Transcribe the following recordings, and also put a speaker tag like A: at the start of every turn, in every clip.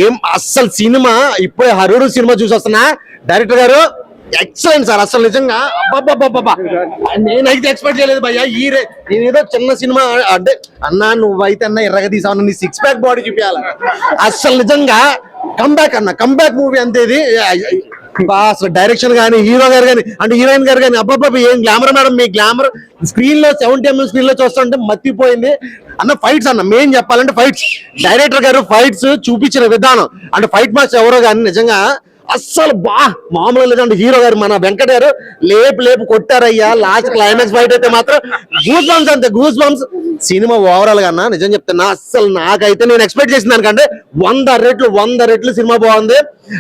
A: ఏం అస్సలు సినిమా ఇప్పుడే హరుడు సినిమా చూసి వస్తున్నా. డైరెక్టర్ గారు ఎక్సలెంట్ సార్, అసలు నిజంగా అబ్బాబ్బాబ్బా నేనైతే ఎక్స్పెక్ట్ చేయలేదు భయ్యా. నేనేదో చిన్న సినిమా అంటే అన్నా నువ్వైతే అన్న ఎర్రగా తీసావు, నీ సిక్స్ ప్యాక్ బాడీ చూపించాలి. అసలు నిజంగా కంబ్యాక్ అన్న, కంబ్యాక్ మూవీ అంతే ఇది. అసలు డైరెక్షన్ కానీ, హీరో గారు కానీ అంటే హీరోయిన్ గారు కానీ అబ్బాబ్బా ఏం గ్లామర్ మేడం. మీ గ్లామర్ స్క్రీన్ లో 70 mm స్క్రీన్ లో చూస్తుంటే మత్తిపోయింది అన్న. ఫైట్స్ అన్న మెయిన్ చెప్పాలంటే ఫైట్స్, డైరెక్టర్ గారు ఫైట్స్ చూపించిన విధానం అంటే ఫైట్ మాస్టర్ ఎవరో కానీ నిజంగా అస్సలు మామూలు లేదంటే హీరో గారు మన వెంకట గారు లేపు కొట్టారయ్యా. లాస్ట్ క్లైమాక్స్ ఫైట్ అయితే మాత్రం గూస్ బంప్స్ అంతే, గూస్ బంప్స్. సినిమా ఓవరాల్ గా నిజం చెప్తున్నా అస్సలు నాకైతే నేను ఎక్స్పెక్ట్ చేసిన దానికంటే 100 రెట్లు సినిమా బాగుంది.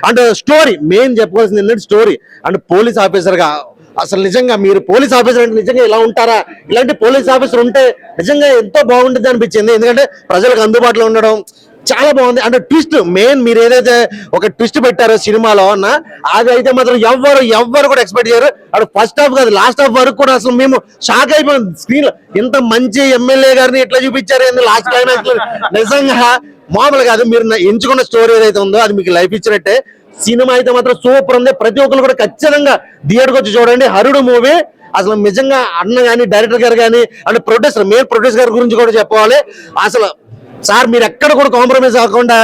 A: అంటే స్టోరీ మెయిన్ చెప్పుకోవాల్సింది ఏంటంటే స్టోరీ అంటే పోలీస్ ఆఫీసర్ గా అసలు నిజంగా మీరు పోలీస్ ఆఫీసర్ అంటే నిజంగా ఇలా ఉంటారా, ఇలాంటి పోలీస్ ఆఫీసర్ ఉంటే నిజంగా ఎంతో బాగుంటుంది అనిపించింది. ఎందుకంటే ప్రజలకు అందుబాటులో ఉండడం చాలా బాగుంది. అంటే ట్విస్ట్ మెయిన్ మీరు ఏదైతే ఒక ట్విస్ట్ పెట్టారో సినిమాలో అన్న అది అయితే మాత్రం ఎవ్వరు కూడా ఎక్స్పెక్ట్ చేయరు. అటు ఫస్ట్ హాఫ్ కాదు లాస్ట్ హాఫ్ వరకు కూడా అసలు మేము షాక్ అయిపోయాం. స్క్రీన్ లో ఇంత మంచి ఎమ్మెల్యే గారిని ఎట్లా చూపించారు లాస్ట్ క్లైమాక్స్ లో నిజంగా మామూలు కాదు. మీరు ఎంచుకున్న స్టోరీ ఏదైతే ఉందో అది మీకు లైఫ్ ఇచ్చినట్టే. సినిమా అయితే మాత్రం సూపర్ ఉంది. ప్రతి ఒక్కరు కూడా ఖచ్చితంగా థియేటర్కి వచ్చి చూడండి హరుడు మూవీ. అసలు నిజంగా అన్న కానీ డైరెక్టర్ గారు కానీ అంటే ప్రొడ్యూసర్ మెయిన్ ప్రొడ్యూసర్ గారి గురించి కూడా చెప్పాలి. అసలు సార్ మీరు ఎక్కడ కూడా కాంప్రమైజ్ అవ్వకుండా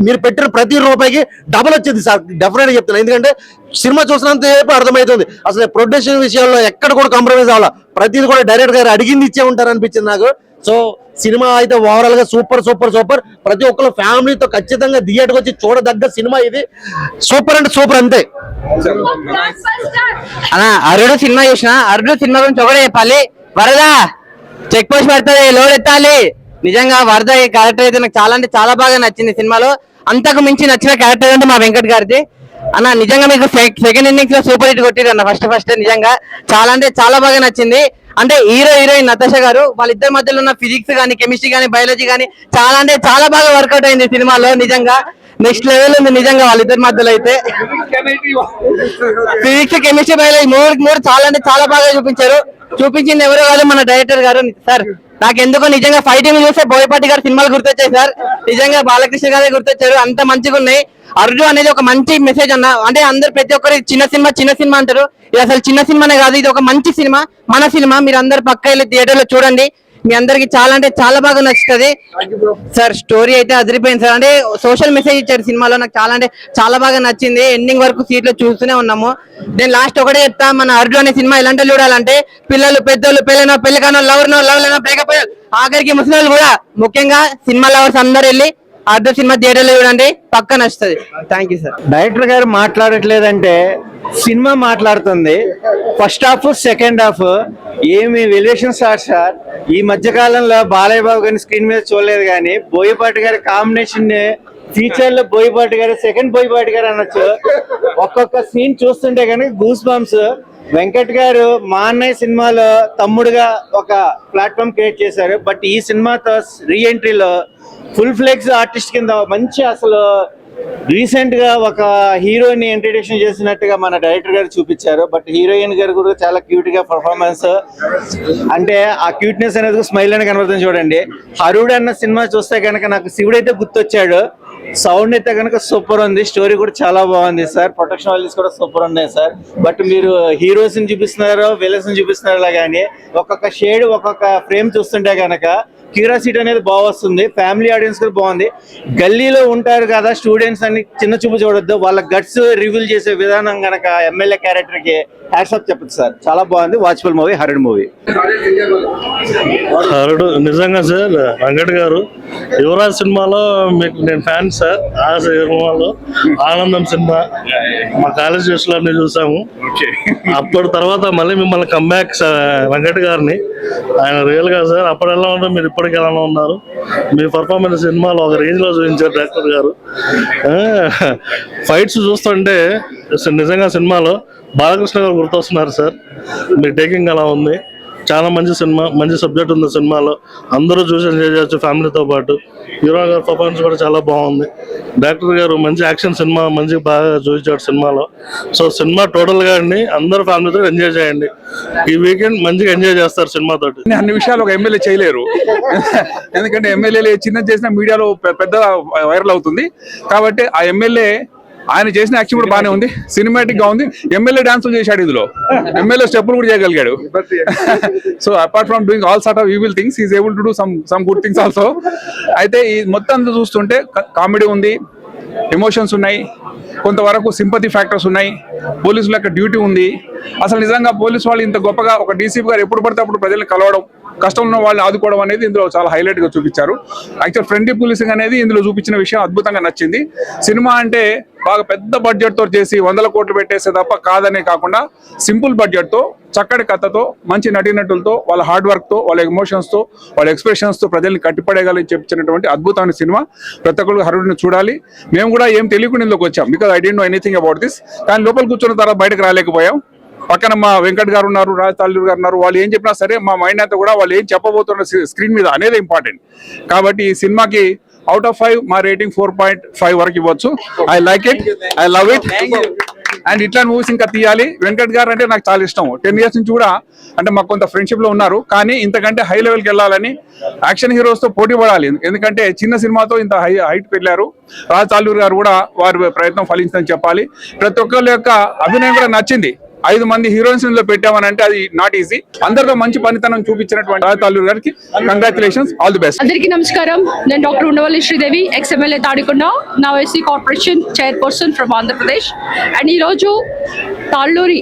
A: మీరు పెట్టిన ప్రతి రూపాయికి డబుల్ వచ్చింది సార్, డెఫినెట్ గా చెప్తున్నా. ఎందుకంటే సినిమా చూసినంతసేపు అర్థమవుతుంది అసలు ప్రొడ్యూషన్ విషయాల్లో ఎక్కడ కూడా కాంప్రమైజ్ అవ్వాలి. ప్రతిది కూడా డైరెక్టర్ గారు అడిగింది ఇచ్చే ఉంటారు అనిపించింది నాకు. సో సినిమా అయితే ఓవరాల్ గా సూపర్. ప్రతి ఒక్కరు ఫ్యామిలీతో ఖచ్చితంగా థియేటర్కి వచ్చి చూడదగ్గ సినిమా ఇది. సూపర్ అంటే సూపర్ అంతే.
B: అన్నా అరుడు సినిమా చూసిన, అరుడు సినిమా గురించి ఒకటే చెప్పాలి. వరద చెక్ పోస్ట్ పడుతుంది, లోడ్ ఎత్తాలి. నిజంగా వరద ఈ క్యారెక్టర్ అయితే నాకు చాలా అంటే చాలా బాగా నచ్చింది సినిమాలో. అంతకు మించి నచ్చిన క్యారెక్టర్ అంటే మా వెంకట్ గారిది. అన్న నిజంగా మీకు సెకండ్ ఇన్నింగ్స్ లో సూపర్ హిట్ కొట్టిరు అన్న. ఫస్ట్ నిజంగా చాలా అంటే చాలా బాగా నచ్చింది. అంటే హీరోయిన్ నతాషా గారు వాళ్ళిద్దరి మధ్యలో ఉన్న ఫిజిక్స్ కానీ, కెమిస్ట్రీ కానీ, బయాలజీ కానీ చాలా అంటే చాలా బాగా వర్కౌట్ అయింది సినిమాలో. నిజంగా నెక్స్ట్ లెవెల్ ఉంది నిజంగా వాళ్ళిద్దరి మధ్యలో అయితే. ఫిజిక్స్, కెమిస్ట్రీ, బయాలజీ మూడు చాలా అంటే చాలా బాగా చూపించింది ఎవరో కాదు మన డైరెక్టర్ గారు సార్. నాకెందుకో నిజంగా ఫైటింగ్ చూస్తే బోయపాటి గారు సినిమాలు గుర్తొచ్చాయి సార్. నిజంగా బాలకృష్ణ గారే గుర్తొచ్చారు, అంత మంచిగా ఉన్నాయి. అర్జు అనేది ఒక మంచి మెసేజ్ అన్న. అంటే అందరు ప్రతి ఒక్కరు చిన్న సినిమా అంటారు, ఇది అసలు చిన్న సినిమానే కాదు, ఇది ఒక మంచి సినిమా, మన సినిమా. మీరు అందరు పక్క వెళ్ళి థియేటర్ లో చూడండి, మీ అందరికి చాలా అంటే చాలా బాగా నచ్చుతుంది సార్. స్టోరీ అయితే అదిరిపోయింది సార్. అంటే సోషల్ మెసేజ్ ఇచ్చారు సినిమాలో, నాకు చాలా అంటే చాలా బాగా నచ్చింది. ఎండింగ్ వరకు సీట్ లో చూస్తూనే ఉన్నాము. నేను లాస్ట్ ఒకటే చెప్తా, మన అర్జున్ అనే సినిమా ఎలాంటి చూడాలంటే పిల్లలు, పెద్దోళ్ళు, పెళ్లి కానో, లవర్ బ్రేకప్ ఆఖరికి ముసలి కూడా, ముఖ్యంగా సినిమా లవర్స్ అందరు వెళ్ళి అర్జున్ సినిమా థియేటర్ లో చూడండి, పక్కా నచ్చుతుంది. Thank you sir.
C: డైరెక్టర్ గారు మాట్లాడట్లేదంటే సినిమా మాట్లాడుతుంది. ఫస్ట్ హాఫ్ సెకండ్ హాఫ్ ఏమి వెల్యుయేషన్ సార్. ఈ మధ్య కాలంలో బాలయ్య బాబు గారిని స్క్రీన్ మీద చూడలేదు, కానీ బోయపాటి గారి కాంబినేషన్ ఫీచర్ లో బోయపాటి గారు సెకండ్ బోయపాటి గారు అనొచ్చు. ఒక్కొక్క సీన్ చూస్తుంటే కనుక గూస్ బంప్స్. వెంకట్ గారు మా అన్నయ్య సినిమాలో తమ్ముడుగా ఒక ప్లాట్ఫామ్ క్రియేట్ చేశారు. బట్ ఈ సినిమాతో రీ ఎంట్రీలో ఫుల్ ఫ్లెక్స్ ఆర్టిస్ట్ కింద మంచి అసలు రీసెంట్ గా ఒక హీరోయిన్ ఇంట్రడక్షన్ చేసినట్టుగా మన డైరెక్టర్ గారు చూపించారు. బట్ హీరోయిన్ గారు కూడా చాలా క్యూట్ గా పర్ఫార్మెన్స్, అంటే ఆ క్యూట్నెస్ అనేది స్మైల్ అని కనబడుతుంది చూడండి. హరుడు అన్న సినిమా చూస్తే కనుక నాకు శివుడు అయితే గుర్తొచ్చాడు. సౌండ్ అయితే కనుక సూపర్ ఉంది, స్టోరీ కూడా చాలా బాగుంది సార్, ప్రొటెక్షన్ వాల్యూస్ కూడా సూపర్ ఉన్నాయి సార్. బట్ మీరు హీరోస్ ని చూపిస్తున్నారు, విలన్స్ ని చూపిస్తున్నారు, కానీ ఒక్కొక్క షేడ్ ఒక్కొక్క ఫ్రేమ్ చూస్తుంటే కనుక క్యూరియాసిటీ అనేది బాగా వస్తుంది. ఫ్యామిలీ ఆడియన్స్ కూడా బాగుంది. గల్లీలో ఉంటారు కదా స్టూడెంట్స్ అని చిన్న చూపు చూడొద్దు, వాళ్ళ గట్స్ రివీల్ చేసే విధానం కనుక ఎమ్మెల్యే క్యారెక్టర్ కి హ్యాట్స్ ఆఫ్ చెప్పచ్చు సార్. చాలా బాగుంది వాచ్ఫుల్ మూవీ, హరుడు మూవీ.
D: హరుడు నిజంగా సార్ వెంకట్ గారు యువరాజ్ సినిమాలో మీకు నేను ఫ్యాన్ సార్. ఆ సినిమాలో ఆనందం సినిమా మా కాలేజ్ డేస్ లో అన్ని చూసాము. అప్పటి తర్వాత మళ్ళీ మిమ్మల్ని కంబ్యాక్ వెంకట్ గారిని, ఆయన రియల్ గా సార్ అప్పుడు ఎలా ఉన్నారు మీరు ఇప్పటికి ఎలా ఉన్నారు. మీ పర్ఫార్మెన్స్ సినిమాలో ఒక రేంజ్ లో చూపించారు డైరెక్టర్ గారు. ఫైట్స్ చూస్తుంటే నిజంగా సినిమాలో బాలకృష్ణ గారు గుర్తొస్తున్నారు సార్. మీ టేకింగ్ అలా ఉంది. చాలా మంచి సినిమా, మంచి సబ్జెక్ట్ ఉంది సినిమాలో, అందరూ చూసి ఎంజాయ్ చేయొచ్చు ఫ్యామిలీతో పాటు. హీరో గారి పర్ఫార్మెన్స్ కూడా చాలా బాగుంది. డైరెక్టర్ గారు మంచి యాక్షన్ సినిమా మంచి బాగా చూపించాడు సినిమాలో. సో సినిమా టోటల్ గా అండి అందరూ ఫ్యామిలీతో ఎంజాయ్ చేయండి. ఈ వీకెండ్ మంచిగా ఎంజాయ్ చేస్తారు సినిమాతోటి.
E: అన్ని విషయాలు ఒక ఎమ్మెల్యే చేయలేరు, ఎందుకంటే ఎమ్మెల్యేలు చిన్న చేసిన మీడియాలో పెద్ద వైరల్ అవుతుంది. కాబట్టి ఆ ఎమ్మెల్యే ఆయన చేసిన యాక్షన్ కూడా బాగానే ఉంది, సినిమాటిక్ గా ఉంది. ఎమ్మెల్యే డాన్సులు చేశాడు ఇందులో, ఎమ్మెల్యే స్టెప్పులు కూడా చేయగలిగాడు. So apart from doing all sort of evil things is able to do some good things also. అయితే ఈ మొత్తం చూస్తుంటే కామెడీ ఉంది, ఎమోషన్స్ ఉన్నాయి, కొంతవరకు సింపతి ఫ్యాక్టర్స్ ఉన్నాయి, పోలీసుల యొక్క డ్యూటీ ఉంది. అసలు నిజంగా పోలీసు వాళ్ళు ఇంత గొప్పగా ఒక డీసీపీ గారు ఎప్పుడు పడితే అప్పుడు ప్రజల్ని కలవడం, కష్టం ఉన్న వాళ్ళని ఆదుకోవడం అనేది ఇందులో చాలా హైలైట్ గా చూపించారు. యాక్చువల్ ఫ్రెండ్లీ పోలీసింగ్ అనేది ఇందులో చూపించిన విషయం అద్భుతంగా నచ్చింది. సినిమా అంటే బాగా పెద్ద బడ్జెట్ తో చేసి 100 కోట్లు పెట్టేస్తే తప్ప కాదనే కాకుండా సింపుల్ బడ్జెట్ తో, చక్కటి కథతో, మంచి నటీనటులతో, వాళ్ళ హార్డ్ వర్క్ తో, వాళ్ళ ఎమోషన్స్ తో, వాళ్ళ ఎక్స్ప్రెషన్స్ తో ప్రజల్ని కట్టిపడేయాలని చెప్తున్నటువంటి అద్భుతమైన సినిమా. ప్రతి ఒక్కరు హరుడిని చూడాలి. మేము కూడా ఏం తెలియకుండా ఇందులోకి వచ్చాం, because I don't know anything about this. కానీ లోపల కూర్చున్న తర్వాత బయటకు రాలేకపోయాం. పక్కన మా వెంకట్ గారు ఉన్నారు, రాజ్ తాళ్ళూరు గారు ఉన్నారు. వాళ్ళు ఏం చెప్పినా సరే మా మైండ్ అంతా కూడా వాళ్ళు ఏం చెప్పబోతున్న స్క్రీన్ మీద అనేది ఇంపార్టెంట్. కాబట్టి ఈ సినిమాకి అవుట్ ఆఫ్ 5 మా రేటింగ్ 4.5 వరకు ఇవ్వచ్చు. I like it, I love it. And ఇట్లాంటి మూవీస్ ఇంకా తీయాలి. వెంకట్ గారు అంటే నాకు చాలా ఇష్టం. 10 years నుంచి కూడా అంటే మాకు కొంత ఫ్రెండ్షిప్ లో ఉన్నారు. కానీ ఇంతకంటే హై లెవెల్కి వెళ్ళాలని, యాక్షన్ హీరోస్ తో పోటీ పడాలి. ఎందుకంటే చిన్న సినిమాతో ఇంత హైట్ వెళ్ళారు. రాజ్ తాళ్ళూరు గారు కూడా వారి ప్రయత్నం ఫలించిందని చెప్పాలి. ప్రతి ఒక్కరి యొక్క అభినయం కూడా నచ్చింది. 5 మంది హీరోయిన్స్ లో పెట్టామని అంటే అది నాట్ ఈజీ. అందరితో మంచి పనితనం చూపించినటువంటి రాజ్ తాళ్ళూరు గారికి కంగ్రాచులేషన్స్, ఆల్ ది బెస్ట్.
F: అందరికీ నమస్కారం. నేను డాక్టర్ ఉండవల్లి శ్రీదేవి, ఎక్స్ఎమ్మెల్యే తాడికొండ, నా YC corporation chairperson from Andhra Pradesh. And ఈరోజు తాళ్ళూరి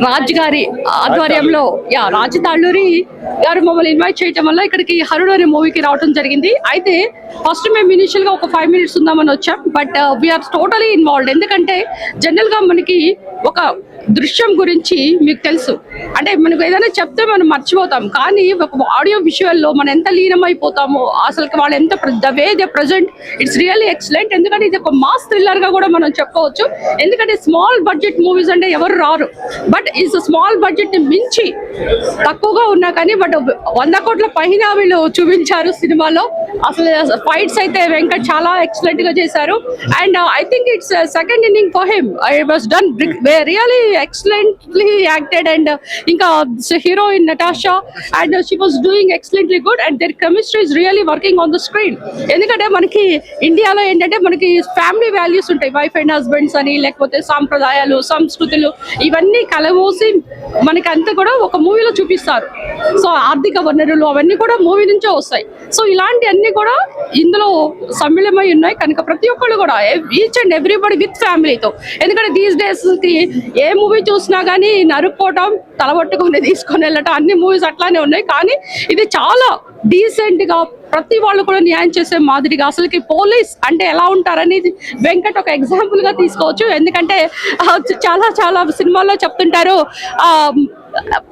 F: రాజ్ గారి ఆధ్వర్యంలో రాజ్ తాళ్ళూరి గారు మమ్మల్ని ఇన్వైట్ చేయడం వల్ల ఇక్కడికి హరుడు అనే మూవీకి రావడం జరిగింది. అయితే ఫస్ట్ మేము ఇనిషియల్ గా ఒక 5 minutes ఉందామని వచ్చాం, బట్ వీఆర్ టోటలీ ఇన్వాల్వ్డ్. ఎందుకంటే జనరల్ గా మనకి ఒక దృశ్యం గురించి మీకు తెలుసు, అంటే మనకు ఏదైనా చెప్తే మనం మర్చిపోతాం, కానీ ఒక ఆడియో విజువల్లో మనం ఎంత లీనమైపోతామో, అసలు వాళ్ళు ఎంత the way they present, it's really excellent. ఎందుకంటే ఇది ఒక మాస్ థ్రిల్లర్ గా కూడా మనం చెప్పుకోవచ్చు. ఎందుకంటే స్మాల్ బడ్జెట్ మూవీస్ అంటే ఎవరు రారు, బట్ ఈ స్మాల్ బడ్జెట్ ని మించి తక్కువగా ఉన్నా కానీ బట్ 100 కోట్ల పైన వీళ్ళు చూపించారు సినిమాలో. అసలు ఫైట్స్ అయితే వెంకట్ చాలా ఎక్సలెంట్ గా చేశారు. And I think it's second inning for him. It was done really excellently acted. And inka heroine Natasha, and she was doing excellently good, and their chemistry is really working on the screen. ఎందుకంటే మనకి ఇండియాలో ఏంటంటే మనకి family values ఉంటాయి, wife and husbands అని, లేకపోతే సాంప్రదాయాలు, సంస్కృతులు, ఇవన్నీ కలబోసి మనకి అంతా కూడా ఒక మూవీలో చూపిస్తారు. సో ఆర్థిక వనరులు అవన్నీ కూడా మూవీ నుంచే వస్తాయి. సో ఇలాంటి అన్ని కూడా ఇందులో సమ్మిళమై ఉన్నాయి. కనుక ప్రతి ఒక్కళ్ళు కూడా ఈచ్ అండ్ ఎవ్రీబడి విత్ ఫ్యామిలీతో, ఎందుకంటే దీస్ డేస్ కి ఏ మూవీ చూసినా కానీ నరుక్కోవటం, తలబట్టుకొని తీసుకొని వెళ్ళటం, అన్ని మూవీస్ అట్లానే ఉన్నాయి. కానీ ఇది చాలా డీసెంట్ గా ప్రతి వాళ్ళు కూడా న్యాయం చేసే మాదిరిగా, అసలుకి పోలీస్ అంటే ఎలా ఉంటారనేది వెంకట్ ఒక ఎగ్జాంపుల్ గా తీసుకోవచ్చు. ఎందుకంటే చాలా చాలా సినిమాల్లో చెప్తుంటారు,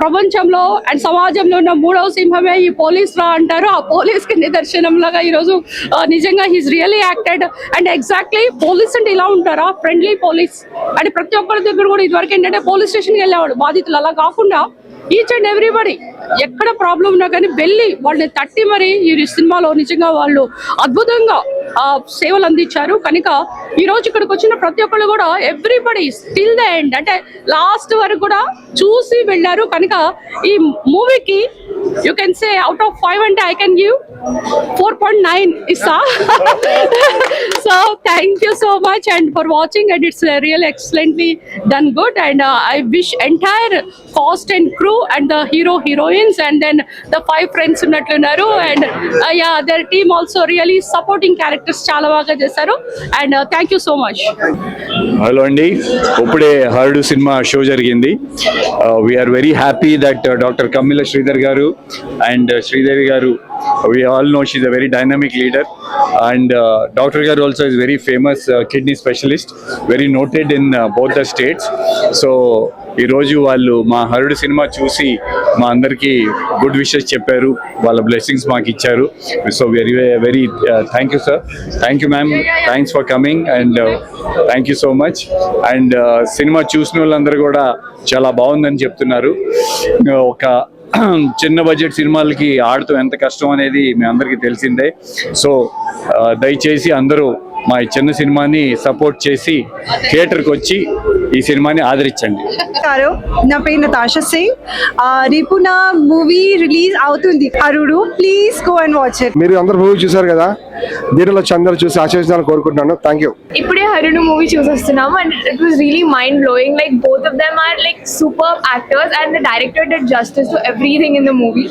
F: ప్రపంచంలో అండ్ సమాజంలో ఉన్న 3వ సింహమే ఈ పోలీస్ రా అంటారు. ఆ పోలీస్ కి నిదర్శనంలాగా ఈరోజు నిజంగా he's really acted. And exactly police అంటే ఇలా ఉంటారా, ఫ్రెండ్లీ పోలీస్. అంటే ప్రతి ఒక్కరి దగ్గర కూడా ఇదివరకు ఏంటంటే పోలీస్ స్టేషన్కి వెళ్ళేవాడు బాధితులు, అలా కాకుండా ఈచ్ అండ్ ఎవ్రీబడి ఎక్కడ ప్రాబ్లం ఉన్నా కానీ వెళ్ళి వాళ్ళని తట్టి మరి ఈ సినిమాలో నిజంగా వాళ్ళు అద్భుతంగా సేవలు అందించారు. కనుక ఈ రోజు ఇక్కడికి వచ్చిన ప్రతి ఒక్కళ్ళు కూడా ఎవ్రీబడి స్టిల్ ద ఎండ్, అంటే లాస్ట్ వరకు కూడా చూసి వెళ్ళారు. కనుక ఈ మూవీకి you can say out of 5 అంటే ఐ కెన్ గివ్ 4.9 ఇస్తా. So thank you so much and for watching, and it's real excellently done good. And I wish entire cost and crew and the heroines and then the 5 friends ఉన్నట్లున్నారు. And their team also really supporting characters చాలా బాగా చేశారు. And thank you so much.
G: Hello అండి, ఇప్పుడే హరుడు cinema show జరిగింది. We are very happy that doctor Kammila Sridhar garu and Sridevi గారు, we all know she's a very dynamic leader, and Dr. Garu also is very famous kidney specialist, very noted in both the states. So ఈ రోజు వాళ్ళు మా హరుడు cinema చూసి మా అందరికి good wishes చెప్పారు, వాళ్ళ బ్లెస్సింగ్స్ మాకు ఇచ్చారు. So very very thank you sir, thank you ma'am, thanks for coming and thank you so much. And cinema చూసిన వాళ్ళందరూ కూడా చాలా బాగుందని చెప్తున్నారు. ఒక చిన్న బడ్జెట్ సినిమాలకి ఆడుతూ ఎంత కష్టం అనేది మీ అందరికీ తెలిసిందే. సో దయచేసి అందరూ మా ఈ చిన్న సినిమాని సపోర్ట్ చేసి థియేటర్కి వచ్చి ఈ సినిమాని ఆదరించండి.
H: నా పేరు నతాషా సింగ్. రేపు నా మూవీ రిలీజ్ అవుతుంది Harudu. Please go and watch it.
I: మీరు అందరు మూవీ చూసారు కదా, థియేటర్లో అందరూ చూసి ఆశీర్వదించాలని కోరుకుంటున్నాను. Thank you.
J: ఇప్పుడే హరుడు మూవీ చూసొస్తున్నాము and it was really mind blowing. Like both of them are like super actors and the director did justice to everything in the movie.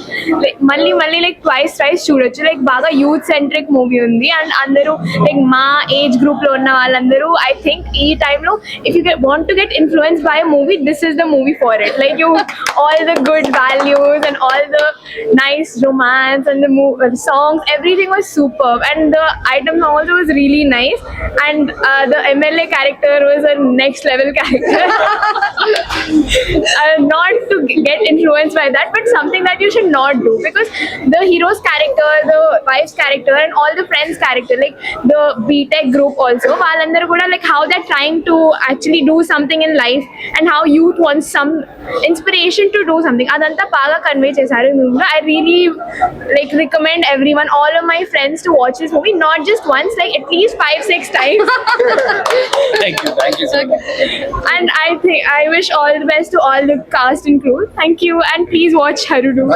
J: Like మళ్ళీ లైక్ ట్వైస్ చూడొచ్చు. లైక్ బాగా youth centric movie ఉంది and అందరూ like మా age group లో ఉన్న వాళ్ళందరూ I think ఈ టైంలో if you want to get influenced by a movie, this is the movie for it. Like you, all the good values and all the nice romance and the songs, everything was superb and the item also was really nice and the MLA character was a next level character. Not to get influenced by that, but something that you should not do because the hero's character, the wife's character and all the friends' character, like the BTech group also, వాళ్ళందరూ కూడా like how they're trying to actually do something in life and how youth wants some inspiration to do something. Adanta baga convey chesaru ee movie. I really like recommend everyone, all of my friends to watch this movie, not just once, like at least 5-6 times.
G: Thank you so much.
J: And I wish all the best to all the cast and crew. Thank you and please watch Harudu.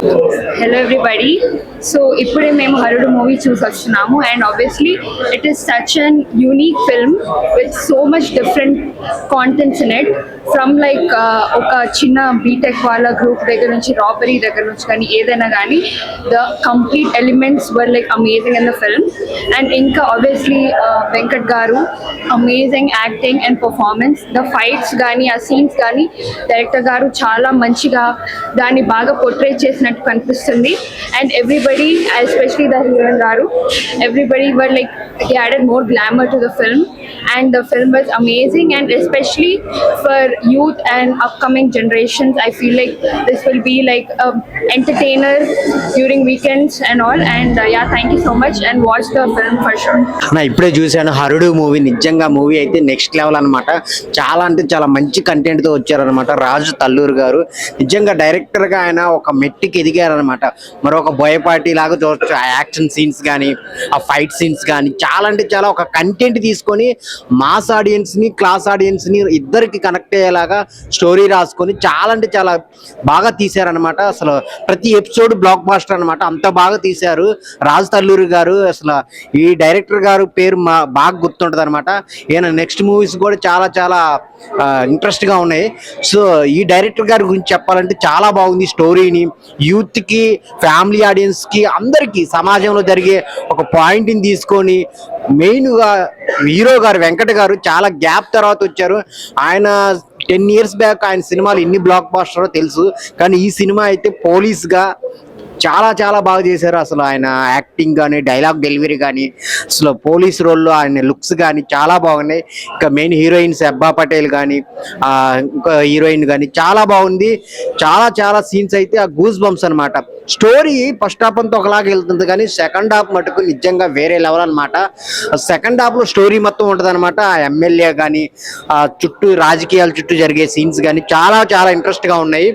F: Hello everybody. So ఇప్పుడే మేము హరుడు movie చూసి వస్తున్నాము and obviously it is such an unique film with so much different contents in it, from like ఒక చిన్న BTech వాళ్ళ group దగ్గర నుంచి robbery దగ్గర నుంచి కానీ ఏదైనా కానీ the complete elements were like amazing in the film. And ఇంకా obviously వెంకట్ గారు amazing acting and performance, the fights కానీ ఆ సీన్స్ కానీ డైరెక్టర్ గారు చాలా మంచిగా దాన్ని బాగా పోర్ట్రే చేసినట్టు కనిపిస్తుంది. And everybody, especially the hero garu, everybody were like they added more glamour to the film and the film was amazing. And especially for youth and upcoming generations, I feel like this will be like a entertainer during weekends and all. And yeah, thank you so much and watch the film for sure.
A: నా ఇప్పుడే చూశాను హరుడు movie. నిజంగా movie అయితే next level అనమాట. చాలా అంటే చాలా మంచి కంటెంట్ తో వచ్చారనమాట రాజు తల్లూరు గారు. నిజంగా డైరెక్టర్ గా ఆయన ఒక మెట్టికి ఎదిగారనమాట. మరొక బోయపాటి లాగా చూడొచ్చు. ఆ యాక్షన్ సీన్స్ కానీ ఆ ఫైట్ సీన్స్ కానీ చాలా అంటే చాలా ఒక కంటెంట్ తీసుకొని మాస్ ఆడియన్స్ ని క్లాస్ ఆడియన్స్ ని ఇద్దరికి కనెక్ట్ అయ్యేలాగా స్టోరీ రాసుకొని చాలా అంటే చాలా బాగా తీశారనమాట. అసలు ప్రతి ఎపిసోడ్ బ్లాక్ బాస్టర్ అనమాట. అంత బాగా తీశారు రాజు తల్లూరు గారు. అసలు ఈ డైరెక్టర్ గారు పేరు బాగా గుర్తుంటది అనమాట. ఈయన నెక్స్ట్ మూవీస్ కూడా చాలా చాలా ఇంట్రెస్ట్ గా ఉన్నాయి. సో ఈ డైరెక్టర్ గారి గురించి చెప్పాలంటే చాలా బాగుంది. స్టోరీని యూత్ కి ఫ్యామిలీ ఆడియన్స్ కి అందరికి సమాజంలో జరిగే ఒక పాయింట్ ని తీసుకొని మెయిన్ గా హీరో గారు వెంకట గారు చాలా గ్యాప్ తర్వాత వచ్చారు. ఆయన 10 years బ్యాక్ ఆయన సినిమాలు ఎన్ని బ్లాక్ బాస్టర్ తెలుసు, కానీ ఈ సినిమా అయితే పోలీస్ గా చాలా చాలా బాగా చేశారు. అసలు ఆయన యాక్టింగ్ కానీ డైలాగ్ డెలివరీ కానీ అసలు పోలీస్ రోల్లో ఆయన లుక్స్ కానీ చాలా బాగున్నాయి. ఇంకా మెయిన్ హీరోయిన్స్ అబ్బా పటేల్ కానీ ఇంకా హీరోయిన్ కానీ చాలా బాగుంది. చాలా చాలా సీన్స్ అయితే ఆ గూస్ బంప్స్ అనమాట. స్టోరీ ఫస్ట్ హాఫ్ అంతా ఒకలాగా వెళ్తుంది కానీ సెకండ్ హాఫ్ మటుకు నిజంగా వేరే లెవెల్ అనమాట. సెకండ్ హాఫ్ లో స్టోరీ మొత్తం ఉంటుంది అనమాట. ఆ ఎమ్మెల్యే కానీ ఆ చుట్టూ రాజకీయాల చుట్టూ జరిగే సీన్స్ కానీ చాలా చాలా ఇంట్రెస్ట్ గా ఉన్నాయి.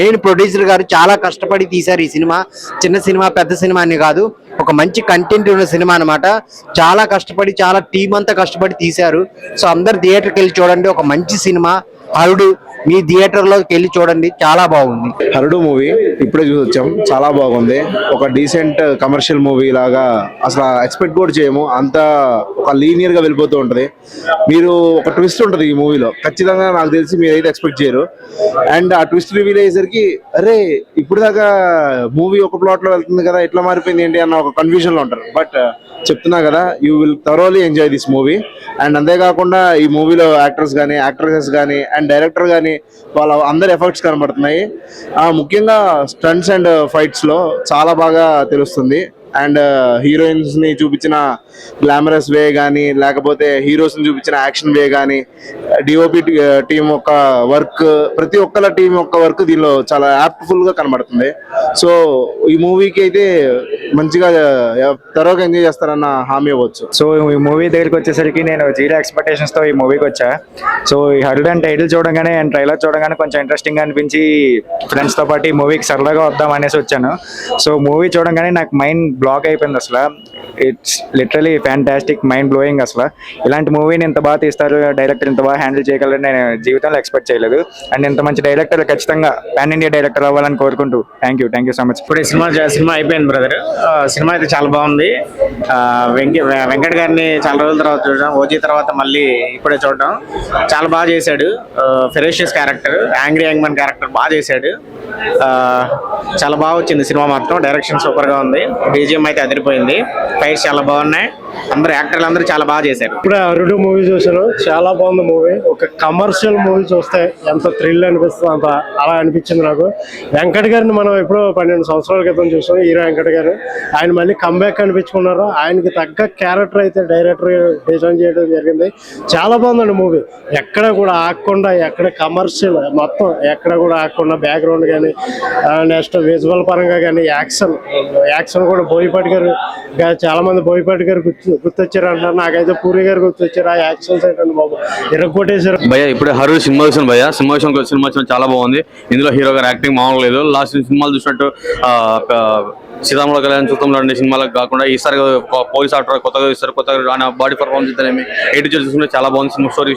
A: మెయిన్ ప్రొడ్యూసర్ గారు చాలా కష్టపడి తీశారు ఈ సినిమా. చిన్న సినిమా పెద్ద సినిమా అని కాదు, ఒక మంచి కంటెంట్ ఉన్న సినిమా అనమాట. చాలా కష్టపడి చాలా టీం అంతా కష్టపడి తీశారు. సో అందరు థియేటర్కి వెళ్ళి చూడండి. ఒక మంచి సినిమా హరుడు. మీ థియేటర్ లోకి వెళ్ళి చూడండి, చాలా బాగుంది.
I: హరుడు మూవీ ఇప్పుడే చూసి వచ్చాం. చాలా బాగుంది. ఒక డీసెంట్ కమర్షియల్ మూవీ లాగా అసలు ఎక్స్పెక్ట్ కూడా చేయము. అంత ఒక లీనియర్ గా వెళ్ళిపోతూ ఉంటది. మీరు ఒక ట్విస్ట్ ఉంటది ఈ మూవీలో, ఖచ్చితంగా నాకు తెలిసి మీరు అయితే ఎక్స్పెక్ట్ చేయరు. అండ్ ఆ ట్విస్ట్ రివీల్ అయ్యేసరికి అరే ఇప్పుడు దాకా మూవీ ఒక ప్లాట్ లో వెళ్తుంది కదా, ఎట్లా మారిపోయింది ఏంటి అన్న ఒక కన్ఫ్యూజన్ లో ఉంటారు. బట్ చెప్తున్నా కదా, you will thoroughly enjoy this movie. And అంతేకాకుండా ఈ మూవీలో యాక్టర్స్ కానీ యాక్ట్రెసెస్ కానీ అండ్ డైరెక్టర్ కానీ వాళ్ళ అందరి ఎఫర్ట్స్ కనబడుతున్నాయి. ముఖ్యంగా స్టంట్స్ అండ్ ఫైట్స్ లో చాలా బాగా తెలుస్తుంది. అండ్ హీరోయిన్స్ ని చూపించిన గ్లామరస్ వే కానీ, లేకపోతే హీరోస్ ని చూపించిన యాక్షన్ వే కానీ, డిఓపి టీం యొక్క వర్క్, ప్రతి ఒక్కళ్ళ టీం యొక్క వర్క్ దీనిలో చాలా యాప్ట్ఫుల్ గా కనబడుతుంది. సో ఈ మూవీకి అయితే మంచిగా త్వరగా ఎంజాయ్ చేస్తారన్న హామీ ఇవ్వచ్చు.
C: సో ఈ మూవీ దగ్గరికి వచ్చేసరికి నేను 0 ఎక్స్పెక్టేషన్స్ తో ఈ మూవీకి వచ్చా. సో ఈ హర్డ్ అండ్ టైటిల్ చూడగానే అండ్ ట్రైలర్ చూడగానే కొంచెం ఇంట్రెస్టింగ్ గా అనిపించి ఫ్రెండ్స్ తో పాటు ఈ మూవీకి సరదాగా వద్దాం అనేసి వచ్చాను. సో మూవీ చూడగానే నాకు మైండ్ బ్లాక్ అయిపోయింది. అసలు it's literally fantastic, mind blowing. అసలు ఇలాంటి మూవీని ఇంత బాగా తీస్తారు, డైరెక్టర్ ఇంత బాగా హ్యాండిల్ చేయగలరు నేను జీవితంలో ఎక్స్పెక్ట్ చేయలేదు. అండ్ ఇంత మంచి డైరెక్టర్ ఖచ్చితంగా పాన్ ఇండియా డైరెక్టర్ అవ్వాలని కోరుకుంటూ థ్యాంక్ యూ సో మచ్.
K: ఇప్పుడు సినిమా అయిపోయింది బ్రదర్. సినిమా అయితే చాలా బాగుంది. వెంకట్ గారిని చాలా రోజుల తర్వాత చూడడం, ఓజీ తర్వాత మళ్ళీ ఇప్పుడే చూడడం. చాలా బాగా చేశాడు. ఫెరోషియస్ క్యారెక్టర్, యాంగ్రీ యంగ్మన్ క్యారెక్టర్ బాగా చేశాడు. చాలా బాగా వచ్చింది సినిమా మాత్రం. డైరెక్షన్ సూపర్ గా ఉంది. బీజిఎం అయితే అదిరిపోయింది. ఫైట్స్ చాలా బాగున్నాయి. అందరు యాక్టర్లు అందరూ చాలా బాగా చేశారు.
L: ఇప్పుడు అరుడు మూవీ చూసాను, చాలా బాగుంది మూవీ. ఒక కమర్షియల్ మూవీ చూస్తే ఎంత థ్రిల్ అనిపిస్తుంది అంత అలా అనిపించింది నాకు. వెంకట్ గారిని మనం ఎప్పుడో 12 సంవత్సరాల క్రితం చూసాం, హీరో వెంకట్ గారు. ఆయన మళ్ళీ కంబ్యాక్ అనిపించుకున్నారు. ఆయనకి తగ్గ క్యారెక్టర్ అయితే డైరెక్టర్ డిజైన్ చేయడం జరిగింది. చాలా బాగుందండి మూవీ. ఎక్కడ కూడా ఆగకుండా, ఎక్కడ కమర్షియల్ మొత్తం ఎక్కడ కూడా ఆగకుండా, బ్యాక్గ్రౌండ్ కానీ, నెక్స్ట్ విజువల్ పరంగా కానీ, యాక్షన్ కూడా బోయపాటి గారు, చాలా మంది బోయపాటి గారు గుర్తొచ్చారు అంటారు. నాకైతే పూరి గారు గుర్తొచ్చారు. ఆ యాక్షన్ సైడ్ అండి బాబు, ఇరగొట్టేశారు.
M: భయ్య ఇప్పుడు హర్రర్ సినిమా చూసాను భయ్య. సినిమా చాలా బాగుంది. ఇందులో హీరో గారు యాక్టింగ్ మామూలు లేదు. లాస్ట్ సినిమాలు చూసినట్టు సీతారాముల కళ్యాణ్ చూద్దాంలో ఉండే సినిమాలకు కాకుండా ఈసారి పోలీస్ ఆర్డర్ కొత్తగా ఇస్తారు. కొత్తగా ఆయన బాడీ పర్ఫార్మెన్స్ ఇద్దరేమి ఎయిట్ చూసుకుంటే చాలా బాగుంది. సినిమా స్టోరీ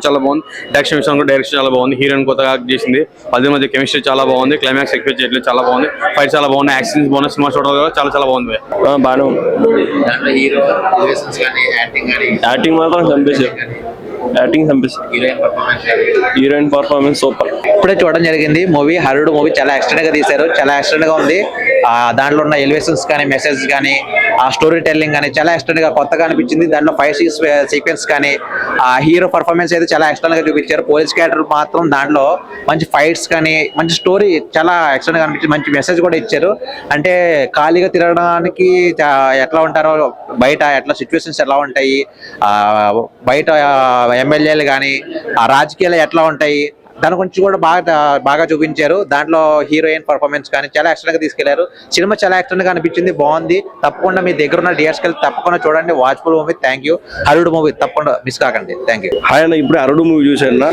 M: చాలా బాగుంది. డైరెక్షన్ విషయంలో డైరెక్షన్ చాలా బాగుంది. హీరోయిన్ కొత్తగా యాక్ట్ చేసింది. పది మధ్య కెమిస్ట్రీ చాలా బాగుంది. క్లైమాక్స్ ఎక్స్పెక్ట్ చేయట్లేదు, చాలా బాగుంది. ఫైట్ చాలా బాగున్నాయి. యాక్షన్స్ బాగున్నాయి. సినిమా చూడడం చాలా బాగుంది.
K: బాను యాక్టింగ్ మాత్రం హీరోయిన్ పర్ఫార్మెన్స్ సూపర్.
B: ఇప్పుడే చూడడం జరిగింది మూవీ. హర్డ్ మూవీ చాలా ఎక్స్టెండ్ గా తీశారు, చాలా ఎక్స్టెండ్ గా ఉంది. దాంట్లో ఉన్న ఎలివేషన్స్ కానీ, మెసేజ్ కానీ, ఆ స్టోరీ టెల్లింగ్ కానీ చాలా ఎక్స్టెండ్ గా కొత్తగా అనిపించింది. దాంట్లో ఫైట్ సీక్వెన్స్ కానీ, ఆ హీరో పర్ఫార్మెన్స్ అయితే చాలా ఎక్స్టెండ్ గా చూపించారు. పోలీస్ క్యారెక్టర్ మాత్రం దాంట్లో మంచి ఫైట్స్ కానీ, మంచి స్టోరీ చాలా ఎక్స్టెండ్ గా అనిపించింది. మంచి మెసేజ్ కూడా ఇచ్చారు. అంటే ఖాళీగా తిరగడానికి ఎట్లా ఉంటారో, బయట ఎట్లా సిచ్యువేషన్స్ ఎలా ఉంటాయి, బయట ఎమ్మెల్యేలు కానీ ఆ రాజకీయాలు ఎట్లా ఉంటాయి, దాని గురించి కూడా బాగా చూపించారు. దాంట్లో హీరోయిన్ పర్ఫార్మెన్స్ కానీ చాలా ఎక్స్ట్రాగా తీసుకెళ్లారు. సినిమా చాలా ఎక్స్ట్రాగా అనిపించింది, బాగుంది. తప్పకుండా మీ దగ్గర ఉన్న థియేటర్స్కి వెళ్ళి తప్పకుండా చూడండి. Watchful movie. Thank you. Harudu movie తప్పకుండా మిస్ కాకండి. Thank you.
K: ఆయన ఇప్పుడు అరుడు మూవీ చూశాను.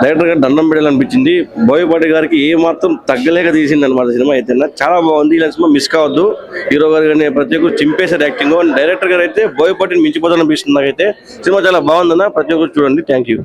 K: డైరెక్టర్ గారు దండం పెట్టాలనిపించింది. బోయపాటి గారికి ఏ మాత్రం తగ్గలేక తీసింది అనమాట సినిమా అయితే. చాలా బాగుంది. ఇలా సినిమా మిస్ కావద్దు. హీరో గారు కానీ ప్రతి ఒక్కరు చింపేశారు యాక్టింగ్. డైరెక్టర్ గారు అయితే బోయపాటిని మించిపోతాననిపిస్తుంది నాకైతే. సినిమా చాలా బాగుందన్న, ప్రతి ఒక్కరు చూడండి. Thank you.